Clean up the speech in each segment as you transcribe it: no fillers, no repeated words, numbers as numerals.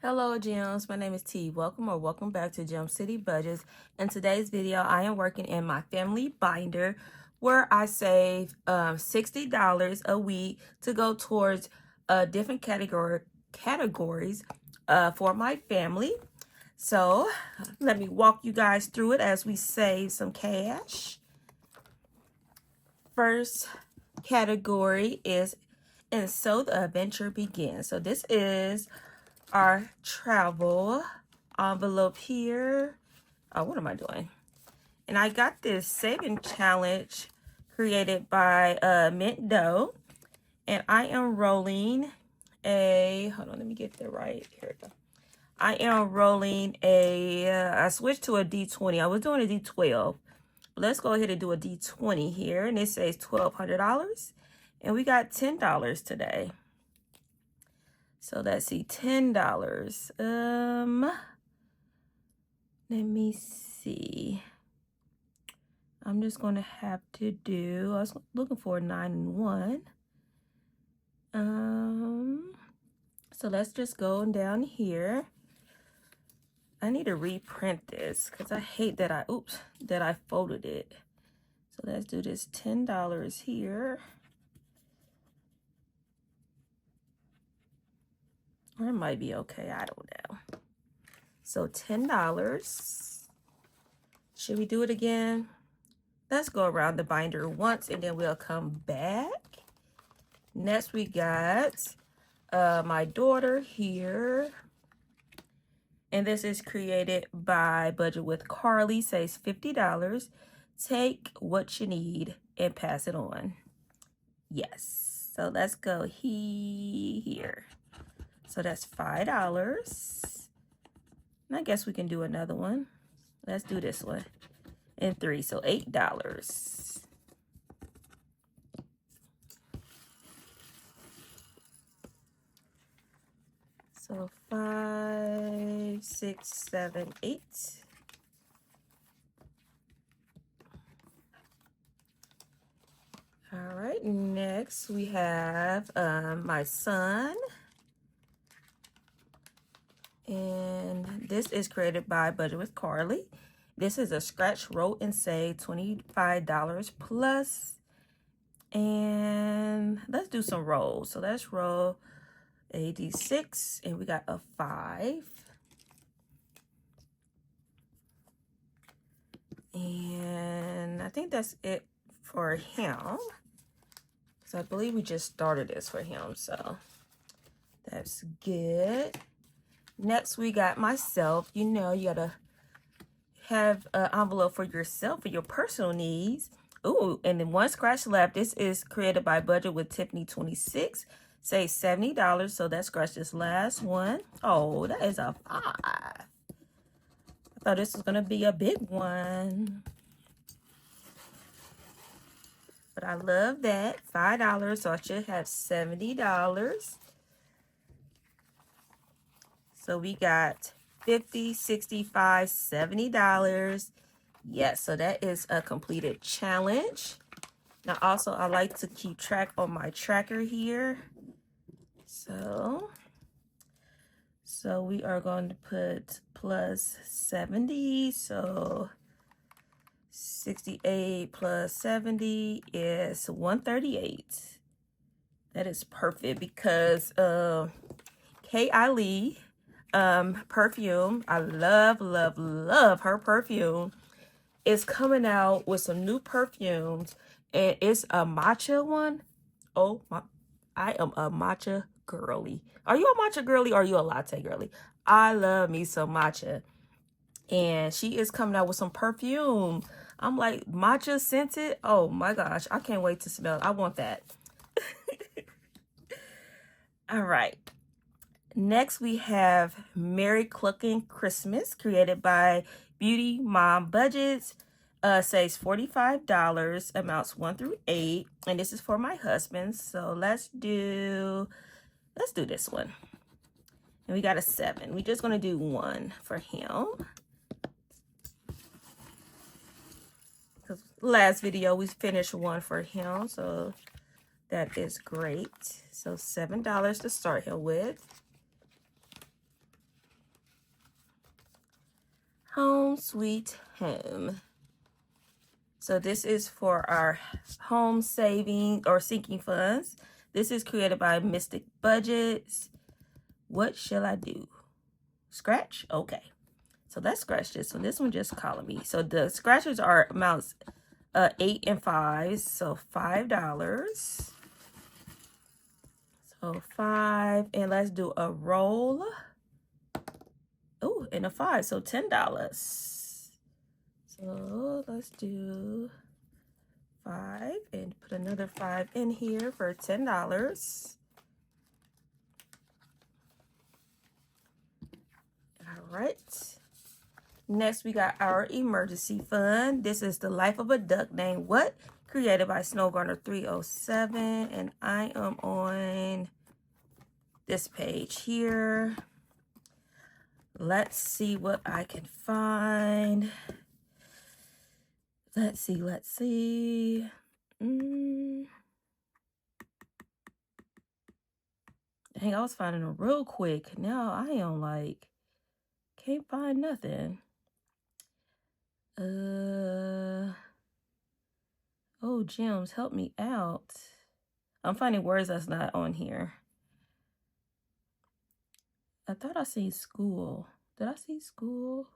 Hello gems, my name is T. Welcome back to Gem City Budgets. In today's video, I am working in my family binder where I save $60 a week to go towards different categories for my family. So let me walk you guys through it as we save some cash. First category is "And So the Adventure Begins." So this is our travel envelope here. Oh, what am I doing? And I got this saving challenge created by Mint Dough, and I am rolling a, hold on, let me get that right. Here we go. I am rolling a, I switched to a D20. I was doing a D12. Let's go ahead and do a D20 here, and it says $1,200, and we got $10 today. So let's see, $10. Let me see. I'm just gonna have to do, I was looking for a 9 and 1. So let's just go down here. I need to reprint this because I hate that I folded it. So let's do this $10 here. Or it might be okay, I don't know. So $10. Should we do it again? Let's go around the binder once and then we'll come back. Next we got my daughter here. And this is created by Budget with Carly. Says $50. Take what you need and pass it on. Yes. So let's go here. So that's $5. And I guess we can do another one. Let's do this one. And 3, so $8. So 5, 6, 7, 8. All right, next we have my son. And this is created by Budget with Carly. This is a scratch, roll, and save $25 plus. And let's do some rolls. So let's roll a D6, and we got a 5. And I think that's it for him. So I believe we just started this for him, so that's good. Next, we got myself. You know, you gotta have an envelope for yourself, for your personal needs. Ooh, and then one scratch left. This is created by Budget with Tiffany 26. Say $70. So let's scratch this last one. Oh, that is a 5. I thought this was gonna be a big one. But I love that. $5. So I should have $70. So we got $50, $65, $70. Yes, so that is a completed challenge. Now also I like to keep track on my tracker here. So we are going to put plus 70. So 68 plus 70 is 138. That is perfect because K.I. Lee perfume, I love her perfume, is coming out with some new perfumes, and it's a matcha one. Oh my, I am a matcha girly. Are you a matcha girly or are you a latte girly? I love me some matcha, and she is coming out with some perfume. I'm like, matcha scented. Oh my gosh, I can't wait to smell it. I want that. All right. Next, we have Merry Clucking Christmas, created by Beauty Mom Budgets. Says $45, amounts 1 through 8, and this is for my husband. So let's do this one. And we got a 7. We're just gonna do 1 for him. Because last video we finished 1 for him, so that is great. So $7 to start him with. Home Sweet Home. So this is for our home saving or sinking funds. This is created by Mystic Budgets. What shall I do? Scratch? Okay. So let's scratch this. So this one just calling me. So the scratches are amounts 8 and 5. So $5. So 5. And let's do a roll. Oh, and a 5. So $10. So let's do 5 and put another 5 in here for $10. All right. Next, we got our emergency fund. This is The Life of a Duck Named What? Created by Snowgarner 307. And I am on this page here. Let's see what I can find. Let's see. Dang, I was finding them real quick. Now I am like, can't find nothing. Oh, Gems, help me out. I'm finding words that's not on here. I thought I seen school. Did I see school?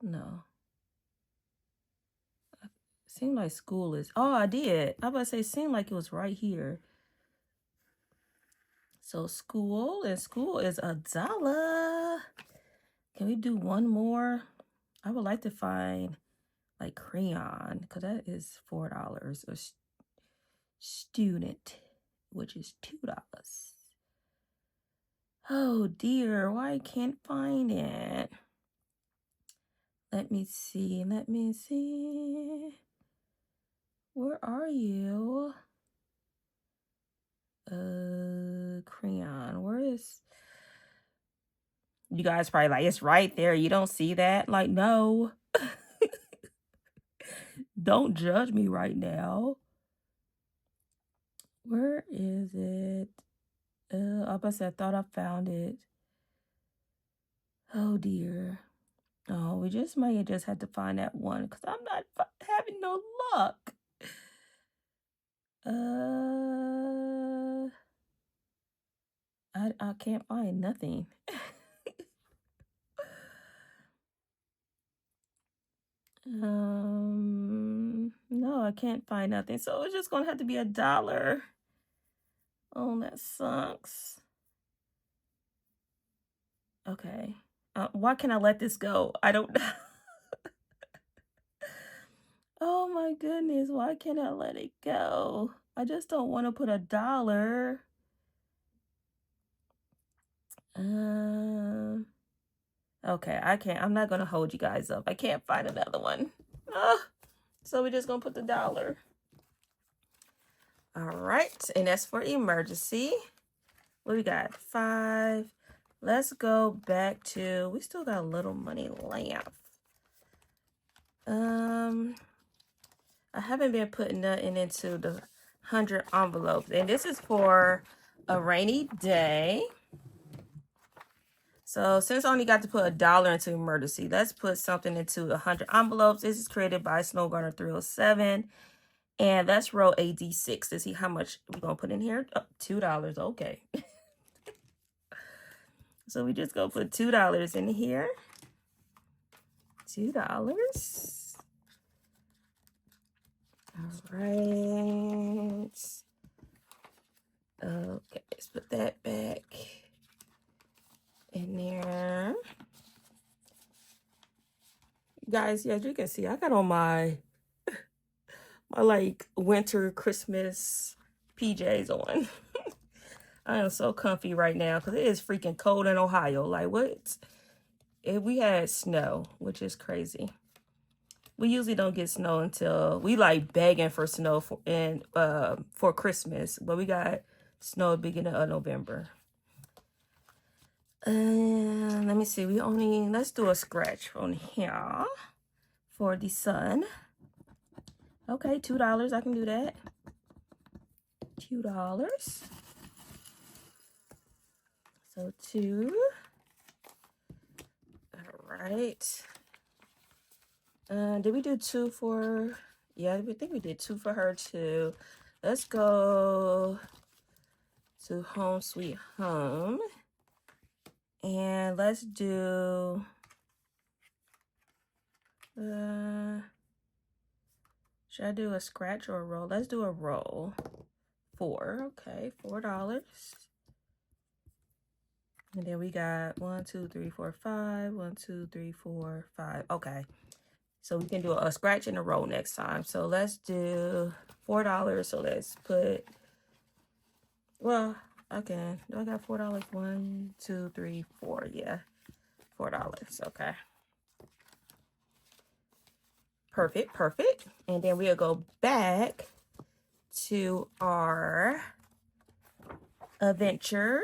No. It seemed like school is... Oh, I did. I was about to say, it seemed like it was right here. So school, and school is $1. Can we do one more? I would like to find like crayon, because that is $4. Or student, which is $2. Oh dear, why I can't find it? Let me see. Where are you? Crayon, where is... You guys probably like, it's right there. You don't see that? Like, no. Don't judge me right now. Where is it? I thought I found it. Oh dear. Oh, we might just have to find that one because I'm not having no luck. I can't find nothing. No, I can't find nothing. So it's just gonna have to be $1. Oh, that sucks. Okay. Why can't I let this go? I don't know. Oh my goodness, why can't I let it go? I just don't want to put $1. Okay, I'm not gonna hold you guys up. I can't find another one. So we're just gonna put the $1. All right, and that's for emergency. What we got? 5. Let's go back to, we still got a little money left. I haven't been putting nothing into the 100 envelopes, and this is for a rainy day. So since I only got to put $1 into emergency, let's put something into 100 envelopes. This is created by Snowgarner 307. And let's roll a D6 to see how much we're going to put in here. Oh, $2. Okay. So we just go put $2 in here. $2. All right. Okay, let's put that back in there. Guys, yeah, as you can see, I got on my like winter Christmas PJs on. I am so comfy right now because it is freaking cold in Ohio. Like, what? If we had snow, which is crazy. We usually don't get snow until we like begging for snow for Christmas, but we got snow at the beginning of November. Let me see. Let's do a scratch on here for the sun. Okay, $2. I can do that. $2. So 2. right. Did we do 2 for? Yeah, I think we did 2 for her too. Let's go to Home Sweet Home. And let's do should I do a scratch or a roll? Let's do a roll. 4. Okay, $4. And then we got 1, 2, 3, 4, 5. 1, 2, 3, 4, 5. Okay. So we can do a scratch and a roll next time. So let's do $4. So let's put, well, again, do I got $4? 1, 2, 3, 4. Yeah, $4. Okay. Perfect, perfect. And then we'll go back to our adventure.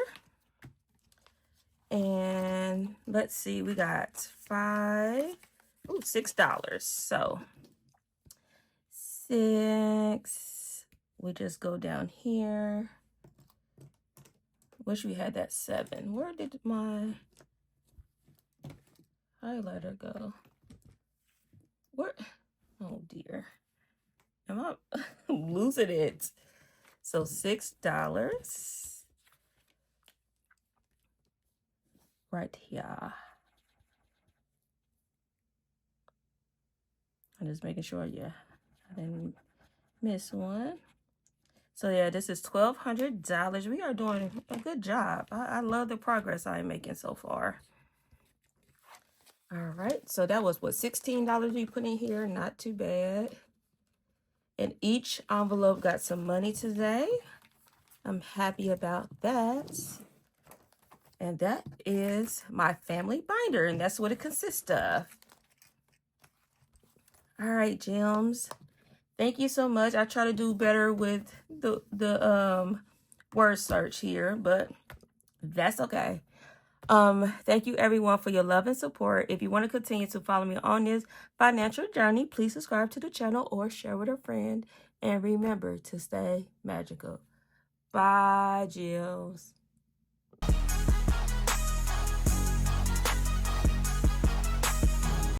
And let's see, we got $6. So 6. We just go down here. Wish we had that 7. Where did my highlighter go? Where? Oh dear. Am I losing it? So $6 right here. I'm just making sure, yeah, I didn't miss one. So yeah, this is $1,200. We are doing a good job. I love the progress I'm making so far. All right, so that was what, $16 we put in here. Not too bad. And each envelope got some money today. I'm happy about that. And that is my family binder, and that's what it consists of. All right, gems. Thank you so much. I try to do better with the word search here, but that's okay. Thank you everyone for your love and support. If you want to continue to follow me on this financial journey, please subscribe to the channel or share with a friend. And remember to stay magical. Bye, Jills.